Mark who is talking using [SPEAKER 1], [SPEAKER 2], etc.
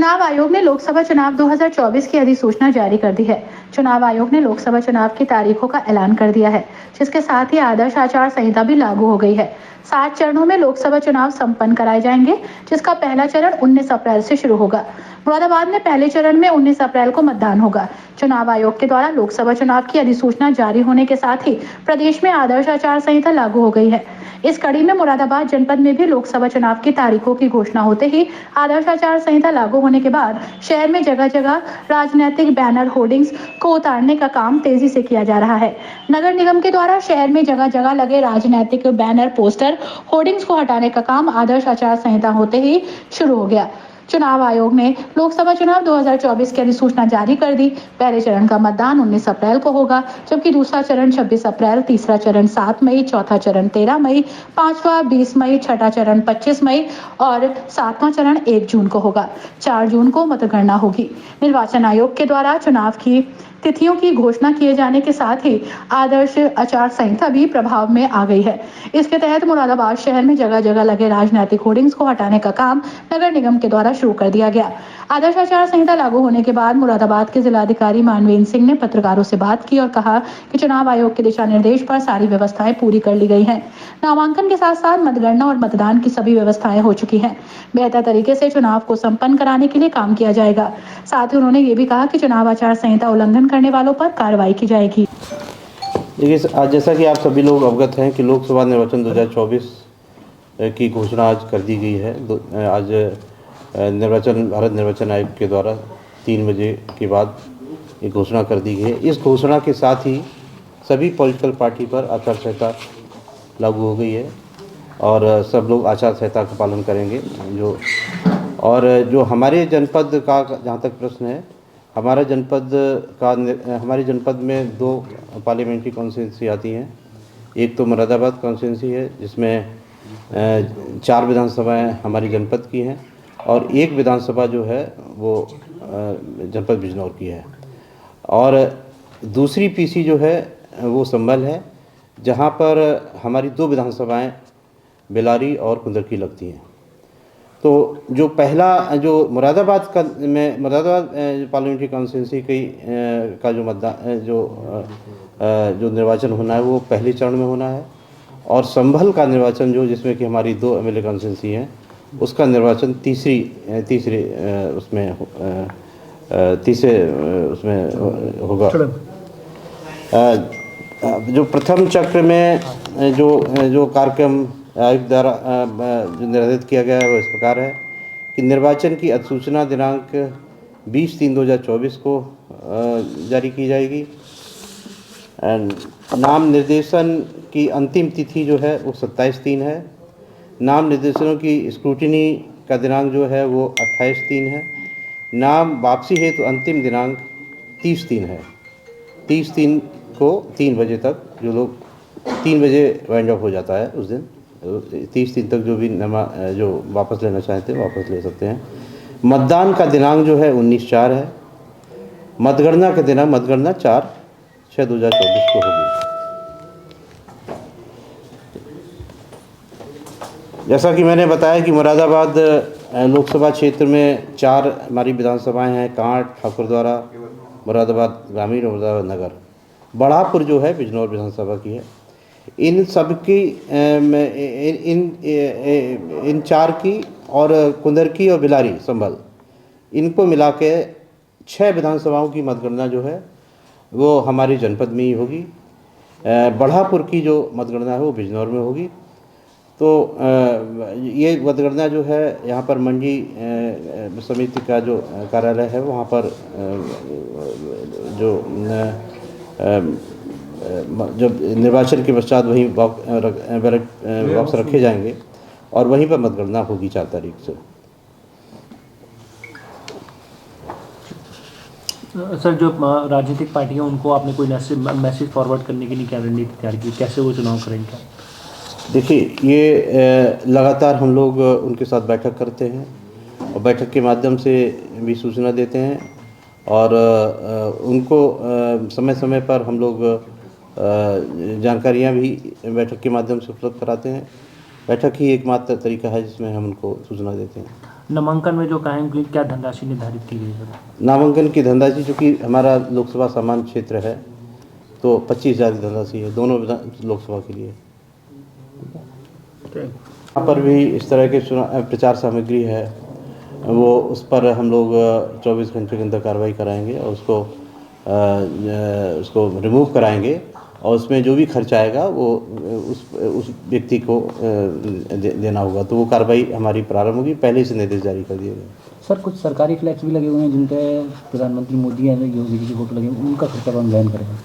[SPEAKER 1] चुनाव आयोग ने लोकसभा चुनाव 2024 की अधिसूचना जारी कर दी है। चुनाव आयोग ने लोकसभा चुनाव की तारीखों का ऐलान कर दिया है, जिसके साथ ही आदर्श आचार संहिता भी लागू हो गई है। 7 चरणों में लोकसभा चुनाव संपन्न कराए जाएंगे, जिसका पहला चरण 19 अप्रैल से शुरू होगा। मुरादाबाद में पहले चरण में 19 अप्रैल को मतदान होगा। चुनाव आयोग के द्वारा लोकसभा चुनाव की अधिसूचना जारी होने के साथ ही प्रदेश में आदर्श आचार संहिता लागू हो गई है। इस कड़ी में मुरादाबाद जनपद में भी लोकसभा चुनाव की तारीखों की घोषणा होते ही आदर्श आचार संहिता लागू होने के बाद शहर में जगह जगह राजनीतिक बैनर होर्डिंग्स को उतारने का काम तेजी से किया जा रहा है। नगर निगम के द्वारा शहर में जगह जगह लगे राजनीतिक बैनर पोस्टर होर्डिंग्स को हटाने का काम आदर्श आचार संहिता होते ही शुरू हो गया। चुनाव आयोग ने लोकसभा चुनाव 2024 की अधिसूचना जारी कर दी। पहले चरण का मतदान 19 अप्रैल को होगा, जबकि दूसरा चरण 26 अप्रैल, तीसरा चरण 7 मई, चौथा चरण 13 मई, पांचवा 20 मई, छठा चरण 25 मई और सातवां चरण 1 जून को होगा। 4 जून को मतगणना होगी। निर्वाचन आयोग के द्वारा चुनाव की तिथियों की घोषणा किए जाने के साथ ही आदर्श आचार संहिता भी प्रभाव में आ गई है। इसके तहत मुरादाबाद शहर में जगह जगह लगे राजनीतिक होर्डिंग्स को हटाने का काम नगर निगम के द्वारा शुरू कर दिया गया। आदर्श आचार संहिता लागू होने के बाद मुरादाबाद के जिलाधिकारी मानवेंद्र सिंह ने पत्रकारों से बात की और कहा कि चुनाव आयोग के दिशा निर्देश पर सारी व्यवस्थाएं पूरी कर ली गई हैं। नामांकन के साथ साथ मतगणना और मतदान की सभी व्यवस्थाएं हो चुकी हैं। बेहतर तरीके से चुनाव को संपन्न कराने के लिए काम किया जाएगा। साथ ही उन्होंने ये भी कहा कि चुनाव आचार संहिता उल्लंघन करने वालों पर कार्रवाई की जाएगी।
[SPEAKER 2] देखिए, आज जैसा कि आप सभी लोग अवगत हैं कि लोकसभा निर्वाचन 2024 की घोषणा आज कर दी गई है। आज भारत निर्वाचन आयोग के द्वारा 3 बजे के बाद ये घोषणा कर दी गई है। इस घोषणा के साथ ही सभी पॉलिटिकल पार्टी पर आचार संहिता लागू हो गई है और सब लोग आचार संहिता का पालन करेंगे। जो हमारे जनपद का जहाँ तक प्रश्न है, हमारे जनपद में 2 पार्लियामेंट्री कॉन्स्टिट्यूंसी आती हैं। एक तो मुरादाबाद कॉन्स्टिट्यूंसी है, जिसमें 4 विधानसभाएं हमारी जनपद की हैं और 1 विधानसभा जो है वो जनपद बिजनौर की है। और दूसरी पीसी जो है वो संभल है, जहाँ पर हमारी 2 विधानसभाएं बेलारी और कुंदरकी लगती हैं। तो जो पहला जो मुरादाबाद पार्लियामेंट्री कॉन्स्टिट्यूंसी का जो मतदान जो निर्वाचन होना है वो पहले चरण में होना है और संभल का निर्वाचन जिसमें कि हमारी 2 एमएलए कॉन्स्टिट्यूंसी हैं, उसका निर्वाचन तीसरे उसमें होगा। जो प्रथम चक्र में जो कार्यक्रम आयोग द्वारा जो निर्धारित किया गया है वो इस प्रकार है कि निर्वाचन की अधिसूचना दिनांक 20/3/2024 को जारी की जाएगी। नाम निर्देशन की अंतिम तिथि जो है वो 27/3 है। नाम निर्देशनों की स्क्रूटिनी का दिनांक जो है वो 28/3 है। नाम वापसी हेतु अंतिम दिनांक 30/3 है। 30/3 को 3 बजे तक जो लोग 3 बजे वाइंड अप हो जाता है उस दिन, 30/3 तक जो वापस लेना चाहते हैं वापस ले सकते हैं। मतदान का दिनांक जो है 19/4 है। मतगणना का दिनांक मतगणना 4/6/2024 को होगी। जैसा कि मैंने बताया कि मुरादाबाद लोकसभा क्षेत्र में 4 हमारी विधानसभाएं हैं, कांट, ठाकुरद्वारा, मुरादाबाद ग्रामीण और मुरादाबाद नगर। बढ़ापुर जो है बिजनौर विधानसभा की है। इन सब की इन 4 की और कुंदरकी और बिलारी संभल, इनको मिला के 6 विधानसभाओं की मतगणना जो है वो हमारी जनपद में ही होगी। बढ़ापुर की जो मतगणना है वो बिजनौर में होगी। तो ये मतगणना जो है यहाँ पर मंडी समिति का जो कार्यालय है वहाँ पर जब निर्वाचन के पश्चात वहीं बॉक्स रखे जाएंगे और वहीं पर मतगणना होगी 4 तारीख से।
[SPEAKER 3] सर, जो राजनीतिक पार्टियां उनको आपने कोई मैसेज फॉरवर्ड करने के लिए क्या रणनीति तैयार की, कैसे वो चुनाव करेंगे?
[SPEAKER 2] देखिए, ये लगातार हम लोग उनके साथ बैठक करते हैं और बैठक के माध्यम से भी सूचना देते हैं और उनको समय समय पर हम लोग जानकारियां भी बैठक के माध्यम से उपलब्ध कराते हैं। बैठक ही एकमात्र तरीका है जिसमें हम उनको सूचना देते हैं।
[SPEAKER 3] नामांकन में जो कहें कि क्या धनराशि निर्धारित की गई है सर?
[SPEAKER 2] नामांकन की धनराशि, चूँकि हमारा लोकसभा सामान्य क्षेत्र है, तो 25,000 की धनराशि है दोनों लोकसभा के लिए। यहाँ पर भी इस तरह के प्रचार सामग्री है, वो उस पर हम लोग 24 घंटे के अंदर कार्रवाई कराएंगे और उसको रिमूव कराएंगे, और उसमें जो भी खर्च आएगा वो उस व्यक्ति को देना होगा। तो वो कार्रवाई हमारी प्रारंभ होगी, पहले से निर्देश जारी कर दिए गए।
[SPEAKER 4] सर कुछ सरकारी फ्लैक्स भी लगे हुए हैं जिन पे प्रधानमंत्री मोदी या योगी जी की फोटो लगी है, उनका खर्चा कौन वहन करेगा?